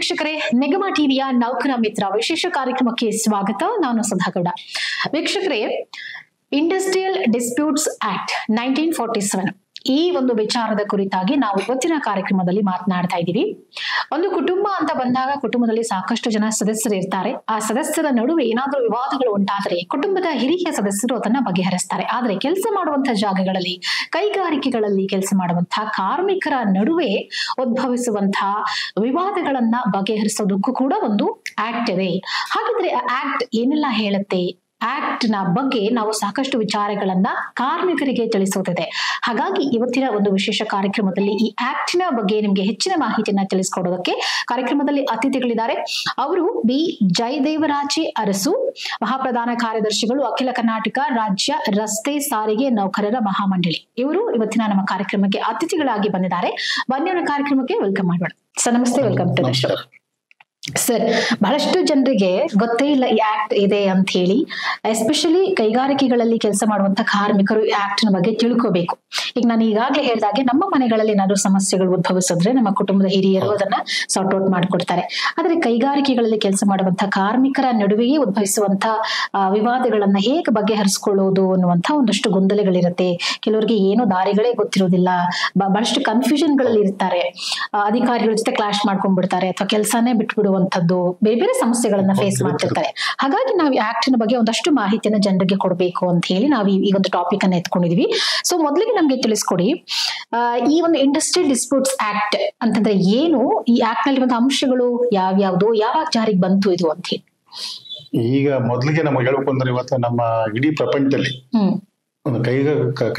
ವೀಕ್ಷಕರೇ, ನಿಗಮ ಟಿವಿಯ ನೌಕರ ಮಿತ್ರ ವಿಶೇಷ ಕಾರ್ಯಕ್ರಮಕ್ಕೆ ಸ್ವಾಗತ. ನಾನು ಸುಧಾಗೌಡ. ವೀಕ್ಷಕರೇ, ಇಂಡಸ್ಟ್ರಿಯಲ್ ಡಿಸ್ಪ್ಯೂಟ್ಸ್ ಆಕ್ಟ್ 1947 ಈ ಒಂದು ವಿಚಾರದ ಕುರಿತಾಗಿ ನಾವು ಇವತ್ತಿನ ಕಾರ್ಯಕ್ರಮದಲ್ಲಿ ಮಾತನಾಡ್ತಾ ಇದ್ದೀವಿ. ಒಂದು ಕುಟುಂಬ ಅಂತ ಬಂದಾಗ ಕುಟುಂಬದಲ್ಲಿ ಸಾಕಷ್ಟು ಜನ ಸದಸ್ಯರು ಇರ್ತಾರೆ. ಆ ಸದಸ್ಯರ ನಡುವೆ ಏನಾದ್ರೂ ವಿವಾದಗಳು ಉಂಟಾದರೆ ಕುಟುಂಬದ ಹಿರಿಯ ಸದಸ್ಯರು ಅದನ್ನ ಬಗೆಹರಿಸ್ತಾರೆ. ಆದ್ರೆ ಕೆಲಸ ಮಾಡುವಂತಹ ಜಾಗಗಳಲ್ಲಿ, ಕೈಗಾರಿಕೆಗಳಲ್ಲಿ ಕೆಲಸ ಮಾಡುವಂತಹ ಕಾರ್ಮಿಕರ ನಡುವೆ ಉದ್ಭವಿಸುವಂತಹ ವಿವಾದಗಳನ್ನ ಬಗೆಹರಿಸೋದಕ್ಕೂ ಕೂಡ ಒಂದು ಆಕ್ಟ್ ಇದೆ. ಹಾಗಿದ್ರೆ ಆ ಆಕ್ಟ್ ಏನೆಲ್ಲ ಹೇಳುತ್ತೆ? ಆಕ್ಟ್ ನ ಬಗ್ಗೆ ನಾವು ಸಾಕಷ್ಟು ವಿಚಾರಗಳನ್ನ ಕಾರ್ಮಿಕರಿಗೆ ತಿಳಿಸೋದಿದೆ. ಹಾಗಾಗಿ ಇವತ್ತಿನ ಒಂದು ವಿಶೇಷ ಕಾರ್ಯಕ್ರಮದಲ್ಲಿ ಈ ಆಕ್ಟ್ ನ ಬಗ್ಗೆ ನಿಮ್ಗೆ ಹೆಚ್ಚಿನ ಮಾಹಿತಿಯನ್ನ ತಿಳಿಸ್ಕೊಡೋದಕ್ಕೆ ಕಾರ್ಯಕ್ರಮದಲ್ಲಿ ಅತಿಥಿಗಳಿದ್ದಾರೆ. ಅವರು ಬಿ ಜಯದೇವರಾಜೆ ಅರಸು, ಮಹಾಪ್ರಧಾನ ಕಾರ್ಯದರ್ಶಿಗಳು, ಅಖಿಲ ಕರ್ನಾಟಕ ರಾಜ್ಯ ರಸ್ತೆ ಸಾರಿಗೆ ನೌಕರರ ಮಹಾಮಂಡಳಿ. ಇವರು ಇವತ್ತಿನ ನಮ್ಮ ಕಾರ್ಯಕ್ರಮಕ್ಕೆ ಅತಿಥಿಗಳಾಗಿ ಬಂದಿದ್ದಾರೆ. ಬನ್ನಿ ಕಾರ್ಯಕ್ರಮಕ್ಕೆ ವೆಲ್ಕಮ್ ಮಾಡೋಣ. ಸರ್ ನಮಸ್ತೆ, welcome to the show. Sir, ಬಹಳಷ್ಟು ಜನರಿಗೆ ಗೊತ್ತೇ ಇಲ್ಲ ಈ ಆಕ್ಟ್ ಇದೆ ಅಂತ ಹೇಳಿ. ಎಸ್ಪೆಷಲಿ ಕೈಗಾರಿಕೆಗಳಲ್ಲಿ ಕೆಲಸ ಮಾಡುವಂತ ಕಾರ್ಮಿಕರು ಈ ಆಕ್ಟ್ ನ ಬಗ್ಗೆ ತಿಳ್ಕೋಬೇಕು. ಈಗ ನಾನು ಈಗಾಗಲೇ ಹೇಳಿದಾಗೆ ನಮ್ಮ ಮನೆಗಳಲ್ಲಿ ಏನಾದ್ರು ಸಮಸ್ಯೆಗಳು ಉದ್ಭವಿಸಿದ್ರೆ ನಮ್ಮ ಕುಟುಂಬದ ಹಿರಿಯರು ಅದನ್ನ ಸಾರ್ಟ್ ಔಟ್ ಮಾಡ್ಕೊಡ್ತಾರೆ. ಆದ್ರೆ ಕೈಗಾರಿಕೆಗಳಲ್ಲಿ ಕೆಲಸ ಮಾಡುವಂತ ಕಾರ್ಮಿಕರ ನಡುವೆಯೇ ಉದ್ಭವಿಸುವಂತ ವಿವಾದಗಳನ್ನ ಹೇಗೆ ಬಗೆಹರಿಸ್ಕೊಳ್ಳೋದು ಅನ್ನುವಂತ ಒಂದಷ್ಟು ಗೊಂದಲಗಳಿರುತ್ತೆ. ಕೆಲವರಿಗೆ ಏನೋ ದಾರಿಗಳೇ ಗೊತ್ತಿರೋದಿಲ್ಲ, ಬಹಳಷ್ಟು ಕನ್ಫ್ಯೂಷನ್ ಗಳಲ್ಲಿ ಇರ್ತಾರೆ. ಅಧಿಕಾರಿಗಳ ಜೊತೆ ಕ್ಲಾಶ್ ಮಾಡ್ಕೊಂಡ್ಬಿಡ್ತಾರೆ ಅಥವಾ ಕೆಲಸನೇ ಬಿಟ್ಬಿಡುವಂತದ್ದು, ಬೇರೆ ಬೇರೆ ಸಮಸ್ಯೆಗಳನ್ನ ಫೇಸ್ ಮಾಡ್ತಿರ್ತಾರೆ. ಹಾಗಾಗಿ ನಾವು ಈ ಆಕ್ಟ್ ನ ಬಗ್ಗೆ ಒಂದಷ್ಟು ಮಾಹಿತಿಯನ್ನ ಜನರಿಗೆ ಕೊಡಬೇಕು ಅಂತ ಹೇಳಿ ನಾವು ಈ ಒಂದು ಟಾಪಿಕ್ ಅನ್ನ ಎತ್ಕೊಂಡಿದೀವಿ. ಸೊ ಮೊದಲಿಗೆ ನಮ್ಗೆ ತಿಳಿಸ್ಕೊಡಿ, ಈ ಒಂದು ಇಂಡಸ್ಟ್ರಿಯಲ್ ಡಿಸ್ಪ್ಯೂಟ್ಸ್ ಆಕ್ಟ್ ಅಂತಂದ್ರೆ ಏನು? ಈ ಆಕ್ಟ್ ನಲ್ಲಿ ಒಂದು ಅಂಶಗಳು ಯಾವ್ಯಾವ್ದು, ಯಾವಾಗ ಜಾರಿಗೆ ಬಂತು ಇದು ಅಂತ ಹೇಳಿ? ಈಗ ಮೊದಲಿಗೆ ನಮಗೆ ಹೇಳ್ಬೇಕು ಅಂದ್ರೆ, ಇವತ್ತು ನಮ್ಮ ಇಡೀ ಪ್ರಪಂಚದಲ್ಲಿ ಒಂದು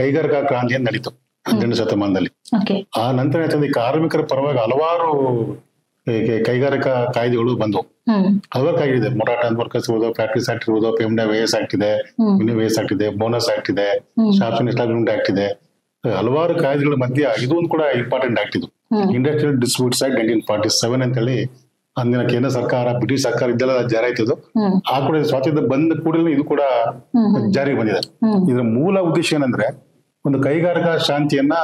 ಕೈಗಾರಿಕಾ ಕ್ರಾಂತಿ ನಡೀತು 18ನೇ ಶತಮಾನದಲ್ಲಿ. ಆ ನಂತರ ಕಾರ್ಮಿಕರ ಪರವಾಗಿ ಹಲವಾರು ಕೈಗಾರಿಕಾ ಕಾಯ್ದೆಗಳು ಬಂದವು. ಹಲವಾರು ಕಾಯ್ದೆ ಇದೆ. ಮೊರಾಟನ್ ವರ್ಕರ್ಸ್ ಇರ್ಬೋದು, ಫ್ಯಾಕ್ಟರೀಸ್ ಆಕ್ಟ್ ಇರ್ಬೋದು, ವೇಸ್ ಆಕ್ಟ್ ಇದೆ, ವೇಸ್ ಆಕ್ಟ್ ಇದೆ, ಬೋನಸ್ ಆಕ್ಟ್ ಇದೆ, ಶಾಪ್ಸ್ ಎಸ್ಟಾಬ್ಲಿಷ್ಮೆಂಟ್ ಆಕ್ಟ್ ಇದೆ. ಹಲವಾರು ಕಾಯ್ದೆಗಳ ಮಧ್ಯ ಇದೊಂದು ಕೂಡ ಇಂಪಾರ್ಟೆಂಟ್ ಆಕ್ಟ್ ಇದು, ಇಂಡಸ್ಟ್ರಿಯಲ್ ಡಿಸ್ಪ್ಯೂಟ್ಸ್ ಆಕ್ಟ್ 1947 ಅಂತ ಹೇಳಿ. ಅಂದಿನ ಕೇಂದ್ರ ಸರ್ಕಾರ, ಬ್ರಿಟಿಷ್ ಸರ್ಕಾರ ಇದೆಲ್ಲ ಜಾರಿ ಆಯ್ತದು. ಆ ಕೂಡ ಸ್ವಾತಂತ್ರ್ಯ ಬಂದ ಕೂಡಲೇ ಇದು ಕೂಡ ಜಾರಿಗೆ ಬಂದಿದೆ. ಇದರ ಮೂಲ ಉದ್ದೇಶ ಏನಂದ್ರೆ, ಒಂದು ಕೈಗಾರಿಕಾ ಶಾಂತಿಯನ್ನ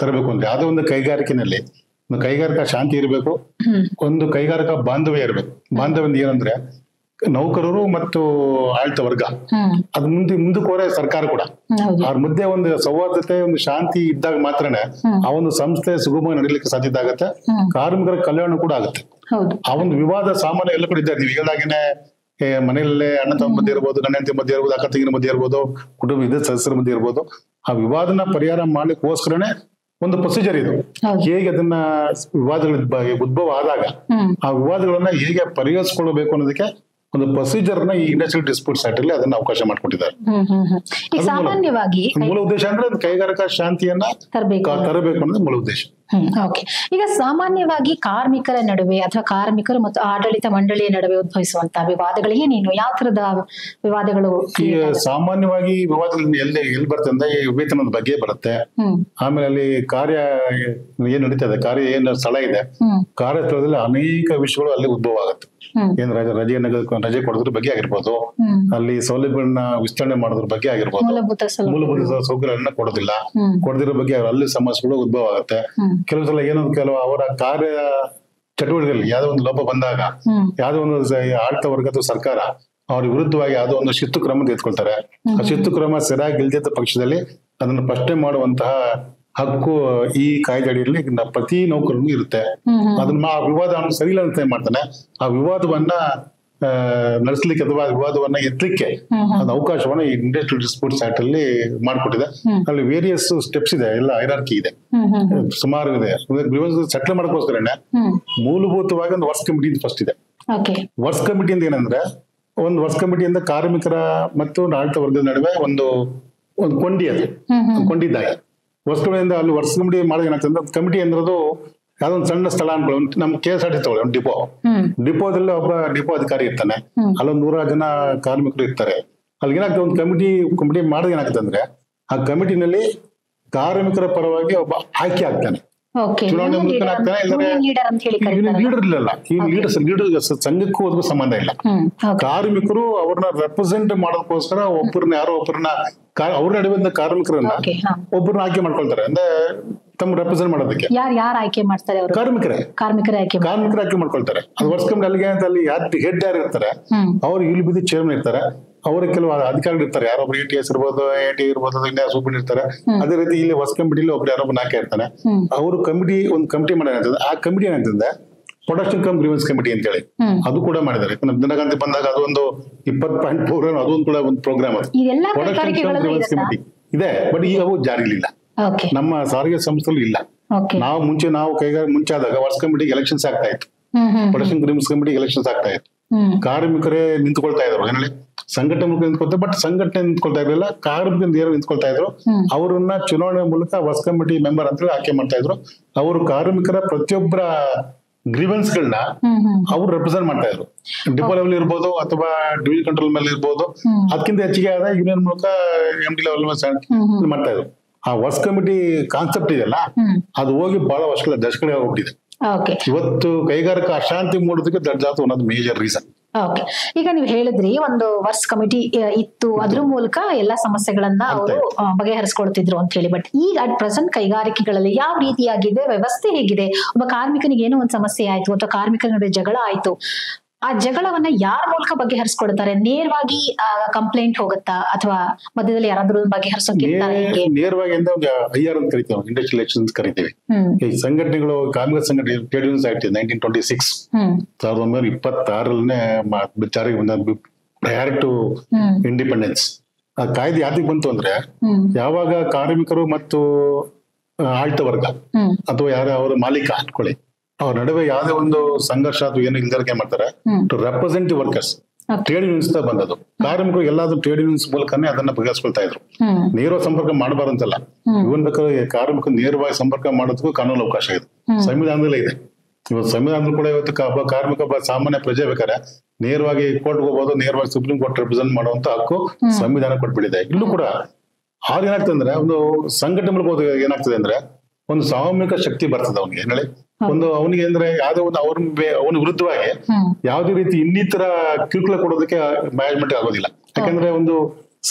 ತರಬೇಕು ಅಂದ್ರೆ, ಯಾವುದೋ ಒಂದು ಕೈಗಾರಿಕೆನಲ್ಲಿ ಒಂದು ಕೈಗಾರಿಕಾ ಶಾಂತಿ ಇರಬೇಕು, ಒಂದು ಕೈಗಾರಿಕಾ ಬಾಂಧವ್ಯ ಇರಬೇಕು. ಬಾಂಧವ್ಯ ಏನಂದ್ರೆ, ನೌಕರರು ಮತ್ತು ಆಡಳಿತ ವರ್ಗ ಅದ್ ಮುಂದಕ್ಕೆ ಹೋದ್ರೆ ಸರ್ಕಾರ ಕೂಡ ಅವ್ರ ಮಧ್ಯೆ ಒಂದು ಸೌಹಾರ್ದತೆ, ಒಂದು ಶಾಂತಿ ಇದ್ದಾಗ ಮಾತ್ರನೇ ಆ ಒಂದು ಸಂಸ್ಥೆ ಸುಗಮವಾಗಿ ನಡೀಲಿಕ್ಕೆ ಸಾಧ್ಯತೆ ಆಗತ್ತೆ. ಕಾರ್ಮಿಕರ ಕಲ್ಯಾಣ ಕೂಡ ಆಗುತ್ತೆ. ಆ ಒಂದು ವಿವಾದ ಸಾಮಾನ್ಯ ಎಲ್ಲ ಕೂಡ ಇದ್ದಾರೆ. ನೀವು ಹೇಳಿದಾಗೇನೆ ಮನೆಯಲ್ಲೇ ಅಣ್ಣ ತಮ್ಮ ಮಧ್ಯೆ ಇರ್ಬೋದು, ಗಂಡ ಹೆಂಡತಿ ಮಧ್ಯೆ ಇರ್ಬೋದು, ಅಕ್ಕ ತಂಗಿನ ಮಧ್ಯೆ ಇರ್ಬೋದು, ಕುಟುಂಬದ ಸದಸ್ಯರ ಮಧ್ಯೆ ಇರ್ಬೋದು. ಆ ವಿವಾದನ ಪರಿಹಾರ ಮಾಡ್ಲಿಕ್ಕೋಸ್ಕರನೇ ಒಂದು ಪ್ರೊಸೀಜರ್ ಇದು. ಹೇಗೆ ಅದನ್ನ ವಿವಾದಗಳ ಉದ್ಭವ ಆದಾಗ ಆ ವಿವಾದಗಳನ್ನ ಹೇಗೆ ಪರಿಹರಿಸಿಕೊಳ್ಳಬೇಕು ಅನ್ನೋದಕ್ಕೆ ಒಂದು ಪ್ರೊಸೀಜರ್ ನ ಈ ಇಂಡಸ್ಟ್ರಿಯಲ್ ಡಿಸ್ಪ್ಯೂಟ್ಸ್ ಆಕ್ಟ್ ಅಲ್ಲಿ ಅದನ್ನ ಅವಕಾಶ ಮಾಡ್ಕೊಟ್ಟಿದ್ದಾರೆ. ಸಾಮಾನ್ಯವಾಗಿ ಮೂಲ ಉದ್ದೇಶ ಅಂದ್ರೆ ಕೈಗಾರಿಕಾ ಶಾಂತಿಯನ್ನ ತರಬೇಕು ಅನ್ನೋದು ಮೂಲ ಉದ್ದೇಶ. ಈಗ ಸಾಮಾನ್ಯವಾಗಿ ಕಾರ್ಮಿಕರ ನಡುವೆ ಅಥವಾ ಕಾರ್ಮಿಕರು ಮತ್ತು ಆಡಳಿತ ಮಂಡಳಿಯ ನಡುವೆ ಉದ್ಭವಿಸುವಂತಹ ವಿವಾದಗಳು ಏನೇನು? ಯಾವ ತರದ ವಿವಾದಗಳು? ಸಾಮಾನ್ಯವಾಗಿ ವಿವಾದಗಳು ಎಲ್ಲಿ ಬರುತ್ತೆ ಅಂದ್ರೆ, ವೇತನದ ಬಗ್ಗೆ ಬರುತ್ತೆ. ಆಮೇಲೆ ಅಲ್ಲಿ ಕಾರ್ಯ ಏನ್ ನಡೀತದೆ, ಕಾರ್ಯ ಏನ್ ಸ್ಥಳ ಇದೆ, ಕಾರ್ಯ ಸ್ಥಳದಲ್ಲಿ ಅನೇಕ ವಿಷಯಗಳು ಅಲ್ಲಿ ಉದ್ಭವ ಆಗುತ್ತೆ. ಏನ್ ರಜೆ ಕೊಡೋದ್ರ ಬಗ್ಗೆ ಆಗಿರ್ಬೋದು, ಅಲ್ಲಿ ಸೌಲಭ್ಯಗಳನ್ನ ವಿಸ್ತರಣೆ ಮಾಡೋದ್ರ ಬಗ್ಗೆ ಆಗಿರ್ಬೋದು, ಮೂಲಭೂತ ಸೌಕರ್ಯಗಳನ್ನ ಕೊಡದಿರೋ ಬಗ್ಗೆ ಅಲ್ಲಿ ಸಮಸ್ಯೆಗಳು ಉದ್ಭವ ಆಗುತ್ತೆ. ಕೆಲವು ಸಲ ಕೆಲವು ಅವರ ಕಾರ್ಯ ಚಟುವಟಿಕೆಯಲ್ಲಿ ಯಾವ್ದೋ ಒಂದು ಲೋಪ ಬಂದಾಗ, ಯಾವ್ದೋ ಒಂದು ಆಡಳಿತ ವರ್ಗ ಅಥವಾ ಸರ್ಕಾರ ಅವ್ರ ವಿರುದ್ಧವಾಗಿ ಯಾವ್ದೋ ಒಂದು ಶಿಸ್ತು ಕ್ರಮ ತೆಗೆದುಕೊಳ್ತಾರೆ. ಆ ಶಿಸ್ತು ಕ್ರಮ ಸರಿಯಾಗಿ ಇಲ್ದಿದ್ದ ಪಕ್ಷದಲ್ಲಿ ಅದನ್ನು ಪ್ರಶ್ನೆ ಮಾಡುವಂತಹ ಹಕ್ಕು ಈ ಕಾಯ್ದೆ ಅಡಿಯಲ್ಲಿ ಪ್ರತಿ ನೌಕರನಿಗೂ ಇರುತ್ತೆ. ಅದನ್ನ ಆ ವಿವಾದ ಸರಿ ಇಲ್ಲ ಅಂತ ಏನ್ ಮಾಡ್ತಾನೆ, ಆ ವಿವಾದವನ್ನ ನಡೆಸಲಿಕ್ಕೆ ಅಥವಾ ವಿವಾದವನ್ನ ಎತ್ತಲಿಕ್ಕೆ ಅದು ಅವಕಾಶವನ್ನ ಈ ಇಂಡಸ್ಟ್ರಿಯಲ್ ಡಿಸ್ಪ್ಯೂಟ್ಸ್ ಆಕ್ಟ್ ಅಲ್ಲಿ ಮಾಡ್ಕೊಟ್ಟಿದೆ. ಅಲ್ಲಿ ವೇರಿಯಸ್ ಸ್ಟೆಪ್ಸ್ ಇದೆ, ಎಲ್ಲ ಹೈರಾರ್ಕಿ ಇದೆ, ಸುಮಾರು ಇದೆ. ಸೆಟ್ಲ್ ಮಾಡೋಕ್ಕೋಸ್ಕರನೇ ಮೂಲಭೂತವಾಗಿ ಒಂದು ವರ್ಕ್ಸ್ ಕಮಿಟಿ ಫಸ್ಟ್ ಇದೆ. ವರ್ಕ್ಸ್ ಕಮಿಟಿಯಿಂದ ಏನಂದ್ರೆ, ಒಂದು ವರ್ಕ್ಸ್ ಕಮಿಟಿಯಿಂದ ಕಾರ್ಮಿಕರ ಮತ್ತು ಆಡಳಿತ ವರ್ಗದ ನಡುವೆ ಒಂದು ಕೊಂಡಿ, ಅದು ಕೊಂಡಿದ್ದಾಗ ವರ್ಕ್ಸ್ ಕಮಿಟಿಯಿಂದ ಅಲ್ಲಿ ವರ್ಕ್ಸ್ ಕಮಿಟಿ ಮಾಡೋದು ಏನಾಗ್ತದೆ, ಕಮಿಟಿ ಅಂದ್ರದು ಯಾವ್ದೊಂದು ಸಣ್ಣ ಸ್ಥಳ ಅನ್ಕೊಳ್ಳಿ. ನಮ್ KSRTC ತಗೊಳ್ಳಿ, ಒಂದು ಡಿಪೋದಲ್ಲಿ ಒಬ್ಬ ಡಿಪೋ ಅಧಿಕಾರಿ ಇರ್ತಾನೆ, ಅಲ್ಲೊಂದು 100 ಜನ ಕಾರ್ಮಿಕರು ಇರ್ತಾರೆ. ಅಲ್ಲಿ ಏನಾಗ್ತದೆ, ಒಂದು ಕಮಿಟಿ ಮಾಡೋದು ಏನಾಗ್ತದೆ ಅಂದ್ರೆ, ಆ ಕಮಿಟಿನಲ್ಲಿ ಕಾರ್ಮಿಕರ ಪರವಾಗಿ ಒಬ್ಬ ಆಯ್ಕೆ ಆಗ್ತಾನೆ, ಚುನಾವಣೆ ಮೂಲಕ ಆಗ್ತಾನೆ. ಲೀಡರ್ ಇಲ್ಲಲ್ಲ, ಈ ಲೀಡರ್ ಸಂಘಕ್ಕೂ ಅದಕ್ಕೂ ಸಂಬಂಧ ಇಲ್ಲ. ಕಾರ್ಮಿಕರು ಅವ್ರನ್ನ ರೆಪ್ರೆಸೆಂಟ್ ಮಾಡೋದಕ್ಕೋಸ್ಕರ ಒಬ್ಬರನ್ನ ಯಾರೋ ಒಬ್ಬರನ್ನ ಅವ್ರ ನಡುವೆ ಕಾರ್ಮಿಕರನ್ನ ಒಬ್ಬರನ್ನ ಆಯ್ಕೆ ಮಾಡ್ಕೊಳ್ತಾರೆ. ಅಂದ್ರೆ ತಮ್ಮ ರೆಪ್ರೆಸೆಂಟ್ ಮಾಡೋದಕ್ಕೆ. ಯಾರು ಆಯ್ಕೆ ಮಾಡ್ತಾರೆ ಅವರು? ಕಾರ್ಮಿಕರೇ ಆಯ್ಕೆ ಮಾಡ್ಕೊಳ್ತಾರೆ. ಅದು ವರ್ಕ್ಸ್ ಕಮಿಟಿ ಅಲ್ಲಿಗೆ ಅಂತ ಅಲ್ಲಿ ಹೆಡ್ ಯಾರು ಇರ್ತಾರೆ ಅವ್ರು ಇಲ್ಲಿ ಬಿದ್ದು ಚೇರ್ಮನ್ ಇರ್ತಾರೆ. ಅವ್ರ ಕೆಲವು ಅಧಿಕಾರಿಗಳು ಇರ್ತಾರೆ, ಯಾರೊಬ್ರು ATS ಇರ್ಬೋದು, AT ಇರ್ಬೋದು, ಇನ್ನ ಸೂಪರ್ ಇರ್ತಾರೆ. ಅದೇ ರೀತಿ ಇಲ್ಲಿ ವರ್ಕ್ಸ್ ಕಮಿಟಿಲಿ ಒಬ್ರು ಯಾರೊಬ್ಬ ನಾಯಕ ಇರ್ತಾನೆ. ಅವರು ಒಂದು ಕಮಿಟಿ ಮಾಡೋಣ. ಆ ಕಮಿಟಿ ಏನಂತಂದ್ರೆ ಪ್ರೊಡಕ್ಷನ್ ಕಮ್ ಗ್ರೀವೆನ್ಸ್ ಕಮಿಟಿ ಅಂತ ಹೇಳಿ ಅದು ಕೂಡ ಮಾಡಿದ್ದಾರೆ. ದಿನಗಂಟೆ ಬಂದಾಗ ಅದೊಂದು 20.4 ಅದೊಂದು ಕೂಡ ಒಂದು ಪ್ರೋಗ್ರಾಮ್ ಅದು ಪ್ರೊಡಕ್ಷನ್ ಕಮ್ ಗ್ರೀವೆನ್ಸ್ ಕಮಿಟಿ ಇದೆ. ಬಟ್ ಈಗ ಅವು ಜಾರಿಲಿಲ್ಲ, ನಮ್ಮ ಸಾರಿಗೆ ಸಂಸ್ಥೆಗಳು ಇಲ್ಲ. ನಾವು ಮುಂಚೆ ಆದಾಗ ವರ್ಕ್ಸ್ ಕಮಿಟಿಗೆ ಎಲೆಕ್ಷನ್ಸ್ ಆಗ್ತಾ ಇತ್ತು, ಪ್ರೊಡಕ್ಷನ್ ಗ್ರೀವೆನ್ಸ್ ಕಮಿಟಿಗೆ ಎಲೆಕ್ಷನ್ಸ್ ಆಗ್ತಾ ಇತ್ತು. ಕಾರ್ಮಿಕರೇ ನಿಂತ್ಕೊಳ್ತಾ ಇದ್ರು, ಏನಲ್ಲಿ ಸಂಘಟನೆ ಮೂಲಕ ನಿಂತ್ಕೊಳ್ತಾರೆ. ಬಟ್ ಸಂಘಟನೆ ನಿಂತ್ಕೊಳ್ತಾ ಇರಲಿಲ್ಲ, ಕಾರ್ಮಿಕರು ನಿಂತ್ಕೊಳ್ತಾ ಇದ್ರು. ಅವರನ್ನ ಚುನಾವಣೆ ಮೂಲಕ ವರ್ಕ್ಸ್ ಕಮಿಟಿ ಮೆಂಬರ್ ಅಂತ ಆಯ್ಕೆ ಮಾಡ್ತಾ ಇದ್ರು. ಅವರು ಕಾರ್ಮಿಕರ ಪ್ರತಿಯೊಬ್ಬರ ಗ್ರೀವೆನ್ಸ್ ಗಳನ್ನ ಅವ್ರು ರೆಪ್ರೆಸೆಂಟ್ ಮಾಡ್ತಾ ಇದ್ರು. ಡಿಪೋ ಲೆವೆಲ್ ಇರ್ಬೋದು ಅಥವಾ ಡಿವಿಷನ್ ಕಂಟ್ರೋಲ್ ಮೇಲೆ ಇರ್ಬೋದು. ಅದಕ್ಕಿಂತ ಹೆಚ್ಚಿಗೆ ಆದ ಯೂನಿಯನ್ ಮೂಲಕ MD ಲೆವೆಲ್ ಮಾಡ್ತಾ ಇದ್ರು. ಆ ವರ್ಕ್ಸ್ ಕಮಿಟಿ ಕಾನ್ಸೆಪ್ಟ್ ಇದೆಯಲ್ಲ, ಅದು ಹೋಗಿ ಬಹಳ ವರ್ಷಗಳ ದಶಕಗಳಿಗೆ ಹೋಗ್ಬಿಟ್ಟಿದೆ. ಇವತ್ತು ಕೈಗಾರಿಕಾ ಅಶಾಂತಿ ಮೂಡೋದಕ್ಕೆ ದಟ್ ಒಂದು ಮೇಜರ್ ರೀಸನ್. ಈಗ ನೀವು ಹೇಳಿದ್ರಿ ಒಂದು ವರ್ಕ್ಸ್ ಕಮಿಟಿ ಇತ್ತು, ಅದ್ರ ಮೂಲಕ ಎಲ್ಲಾ ಸಮಸ್ಯೆಗಳನ್ನ ಅವರು ಬಗೆಹರಿಸ್ಕೊಳ್ತಿದ್ರು ಅಂತ ಹೇಳಿ. ಬಟ್ ಈಗ ಅಟ್ ಪ್ರೆಸೆಂಟ್ ಕೈಗಾರಿಕೆಗಳಲ್ಲಿ ಯಾವ ರೀತಿಯಾಗಿದೆ, ವ್ಯವಸ್ಥೆ ಹೇಗಿದೆ? ಒಬ್ಬ ಕಾರ್ಮಿಕನಿಗೆ ಏನೋ ಒಂದು ಸಮಸ್ಯೆ ಆಯ್ತು ಅಥವಾ ಕಾರ್ಮಿಕರ ನಡುವೆ ಜಗಳ ಆಯ್ತು, ಆ ಜಗಳವನ್ನ ಯಾರ ಮೂಲಕ ಬಗೆಹರಿಸ್ಕೊಳ್ತಾರೆ? ನೇರವಾಗಿ ಕಂಪ್ಲೇಂಟ್ ಹೋಗುತ್ತಾ ಅಥವಾ ಮಧ್ಯದಲ್ಲಿ ಯಾರಾದ್ರೂ ಬಗೆಹರಿಸೋಕೆ? ನೇರವಾಗಿ IR ಅಂತ ಕರಿತೀವಿ, ಇಂಡಸ್ಟ್ರಿಯಲ್ ಎಲೆಕ್ಷನ್ಸ್ ಕರಿತೀವಿ. ಈ ಸಂಘಟನೆಗಳು, ಕಾರ್ಮಿಕ ಸಂಘಟನೆ ಟ್ರೇಡ್ ಯೂನಿಯನ್ಸ್ ಆಕ್ಟ್ 1926 1926 ಜಾರಿಗೆ ಬಂದ ಪ್ರಯರ್ ಟು ಇಂಡಿಪೆಂಡೆನ್ಸ್. ಆ ಕಾಯ್ದೆ ಯಾತಿಗೆ ಬಂತು ಅಂದ್ರೆ, ಯಾವಾಗ ಕಾರ್ಮಿಕರು ಮತ್ತು ಆಳ್ತ ವರ್ಗ ಅಥವಾ ಅವರ ಮಾಲೀಕ ಅನ್ಕೊಳ್ಳಿ, ಅವ್ರ ನಡುವೆ ಯಾವುದೇ ಒಂದು ಸಂಘರ್ಷ ಅಥವಾ ಏನು ಇಲ್ದಕ್ಕೆ ಮಾಡ್ತಾರೆ to represent the workers. Trade unions ಬಂದದು. ಕಾರ್ಮಿಕರು ಎಲ್ಲಾದ್ರೂ ಟ್ರೇಡ್ ಯೂನಿಯನ್ಸ್ ಮೂಲಕನೇ ಅದನ್ನ ಬಗೆಹರಿಸ್ಕೊಳ್ತಾ ಇದ್ರು. ನೇರ ಸಂಪರ್ಕ ಮಾಡಬಾರಂತಲ್ಲ, ಇವನ್ ಬೇಕಾದ್ರೆ ಕಾರ್ಮಿಕರು ನೇರವಾಗಿ ಸಂಪರ್ಕ ಮಾಡೋದಕ್ಕೂ ಕಾನೂನು ಅವಕಾಶ ಇದೆ, ಸಂವಿಧಾನದಲ್ಲೇ ಇದೆ. ಇವತ್ತು ಸಂವಿಧಾನದಲ್ಲೂ ಕೂಡ ಇವತ್ತು ಕಾರ್ಮಿಕ ಸಾಮಾನ್ಯ ಪ್ರಜೆ ಬೇಕಾದ್ರೆ ನೇರವಾಗಿ ಕೋರ್ಟ್ಗೆ ಹೋಗ್ಬೋದು, ನೇರವಾಗಿ ಸುಪ್ರೀಂ ಕೋರ್ಟ್ ರೆಪ್ರೆಸೆಂಟ್ ಮಾಡುವಂತ ಹಕ್ಕು ಸಂವಿಧಾನ ಕೊಟ್ಬಿಟ್ಟಿದೆ. ಇಲ್ಲೂ ಕೂಡ ಆಗ ಏನಾಗ್ತದೆ ಅಂದ್ರೆ, ಒಂದು ಸಂಘಟನೆ ಮೂಲಕ ಹೋದಾಗ ಏನಾಗ್ತದೆ ಅಂದ್ರೆ ಒಂದು ಸಾಮೂಹಿಕ ಶಕ್ತಿ ಬರ್ತದೆ ಅವನಿಗೆ. ಹೇಳಿ ಒಂದು ಅವನಿಗೆ ಅಂದ್ರೆ ಯಾವ್ದೋ ಒಂದು ಅವನ ವಿರುದ್ಧವಾಗಿ ಯಾವ್ದೇ ರೀತಿ ಇನ್ನಿತರ ಕಿರುಕುಳ ಕೊಡೋದಕ್ಕೆ ಮ್ಯಾನೇಜ್ಮೆಂಟ್ ಆಗೋದಿಲ್ಲ. ಯಾಕಂದ್ರೆ ಒಂದು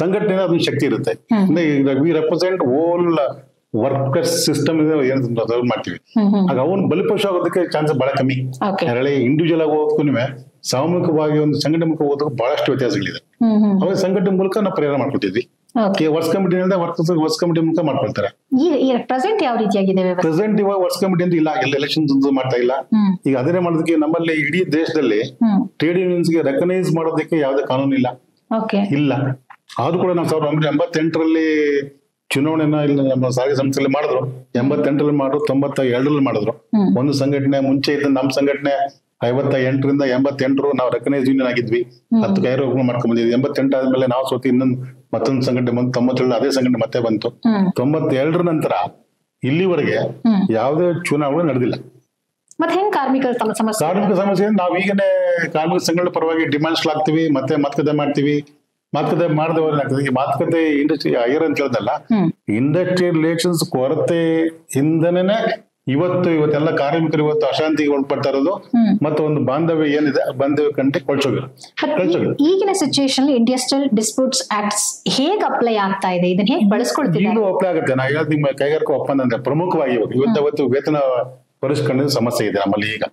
ಸಂಘಟನೆ ಅದೊಂದು ಶಕ್ತಿ ಇರುತ್ತೆ. ಅಂದ್ರೆ ವಿ ರೆಪ್ರೆಸೆಂಟ್ ಓಲ್ ವರ್ಕರ್ಸ್ ಸಿಸ್ಟಮ್ ಏನ್ ಮಾಡ್ತೀವಿ, ಆಗ ಅವನು ಬಲಿಪಶು ಆಗೋದಕ್ಕೆ ಚಾನ್ಸಸ್ ಬಹಳ ಕಮ್ಮಿ. ಹೇಳಿ ಇಂಡಿವಿಜುವಲ್ ಆಗಿ ಹೋಗೋದಕ್ಕೂ ಸಾಮೂಹಿಕವಾಗಿ ಒಂದು ಸಂಘಟನೆ ಮೂಲಕ ಹೋಗೋದಕ್ಕೂ ಬಹಳಷ್ಟು ವ್ಯತ್ಯಾಸಗಳಿದೆ. ಅವಾಗ ಸಂಘಟನೆ ಮೂಲಕ ನಾವು ಪರಿಹಾರ ಮಾಡ್ಕೊಳ್ತಿದ್ವಿ. ವರ್ಕ್ಸ್ ಕಮಿಟಿಯಿಂದ ವರ್ಕ್ಸ್ ಕಮಿಟಿ ಮೂಲಕ ಮಾಡ್ಕೊಳ್ತಾರೆ. ಪ್ರೆಸೆಂಟ್ ಯಾವ ರೀತಿಯಾಗಿದೆ? ಪ್ರೆಸೆಂಟ್ ಇವಾಗ ವರ್ಕ್ಸ್ ಕಮಿಟಿ ಅಂತ ಇಲ್ಲ, ಎಲ್ಲ ಎಲೆಕ್ಷನ್ಸ್ ಮಾಡ್ತಾ ಇಲ್ಲ. ಈಗ ಅದನ್ನೇ ಮಾಡೋದಕ್ಕೆ ನಮ್ಮಲ್ಲಿ ಇಡೀ ದೇಶದಲ್ಲಿ ಟ್ರೇಡ್ ಯೂನಿಯನ್ಸ್ ಗೆ ರೆಕಗ್ನೈಸ್ ಮಾಡೋದಕ್ಕೆ ಯಾವುದೇ ಕಾನೂನು ಇಲ್ಲ. ಆದ್ರೂ ಕೂಡ ನಾವು 1988 ಚುನಾವಣೆನ ಇಲ್ಲಿ ನಮ್ಮ ಸಾರಿಗೆ ಸಂಸ್ಥೆಯಲ್ಲಿ ಮಾಡಿದ್ರು. 88 ಮಾಡಿದ್ರು, 92 ಮಾಡಿದ್ರು. ಒಂದು ಸಂಘಟನೆ ಮುಂಚೆ ಇದ್ದ ನಮ್ಮ ಸಂಘಟನೆ 58ರಿಂದ 88 ನಾವು ರೆಕಗ್ನೈಸ್ ಯೂನಿಯನ್ ಆಗಿದ್ವಿ. 10 ಕೈರೋಗ ಮಾಡ್ಕೊಂಡ್ ಬಂದಿದ್ವಿ. 88 ಆದ್ಮೇಲೆ ನಾವು ಸೋತಿ ಮತ್ತೊಂದು ಸಂಘಟನೆ ಬಂತು. 97 ಅದೇ ಸಂಘಟನೆ ಮತ್ತೆ ಬಂತು. 92 ನಂತರ ಇಲ್ಲಿವರೆಗೆ ಯಾವುದೇ ಚುನಾವಣೆ ನಡೆದಿಲ್ಲ. ಕಾರ್ಮಿಕ ಸಮಸ್ಯೆ ನಾವು ಈಗನೇ ಕಾರ್ಮಿಕ ಸಂಘಟನೆ ಪರವಾಗಿ ಡಿಮಾಂಡ್ಸ್ ಆಗ್ತೀವಿ, ಮತ್ತೆ ಮಾತುಕತೆ ಮಾಡ್ತೀವಿ. ಮಾತುಕತೆ ಮಾಡಿದವರು ಏನಾಗ್ತದೆ, ಈ ಮಾತುಕತೆ ಇಂಡಸ್ಟ್ರಿ ಐರ್ ಅಂತ ಹೇಳ್ದಲ್ಲ, ಇಂಡಸ್ಟ್ರಿಯಲ್ ರಿಲೇಷನ್ಸ್ ಕೊರತೆ ಇಂದನೇ ಇವತ್ತೆಲ್ಲ ಕಾರ್ಮಿಕರು ಇವತ್ತು ಅಶಾಂತಿಗೆ ಒಳಪಡ್ತಾ ಇರೋದು. ಮತ್ತೆ ಒಂದು ಬಾಂಧವ್ಯ ಏನಿದೆ, ಬಾಂಧವ್ಯ ಕಂటే ಕೊಳ್ಚೋಗಿಲ್ಲ. ಈಗಿನ ಸಿಚುಯೇಷನ್ ಇಂಡಸ್ಟ್ರಿಯಲ್ ಡಿಸ್ಪ್ಯೂಟ್ಸ್ ಆಕ್ಟ್ಸ್ ಹೇಗೆ ಅಪ್ಲೈ ಆಗ್ತಾ ಇದೆ, ಇದನ್ನ ಹೇಗೆ ಬಳಸ್ಕೊಳ್ತೀವಿ? ಈಗಲೂ ಅಪ್ಲೈ ಆಗುತ್ತೆ. ನಾ ಹೇಳೋದು ನಿಮ್ಮ ಕೈಗಾರಿಕಾ ಒಪ್ಪಂದ ಅಂದ್ರೆ ಪ್ರಮುಖವಾಗಿ ಇವತ್ತು ವೇತನ ಪರಿಷ್ಕರಣೆ ಸಮಸ್ಯೆ ಇದೆ ನಮ್ಮಲ್ಲಿ. ಈಗ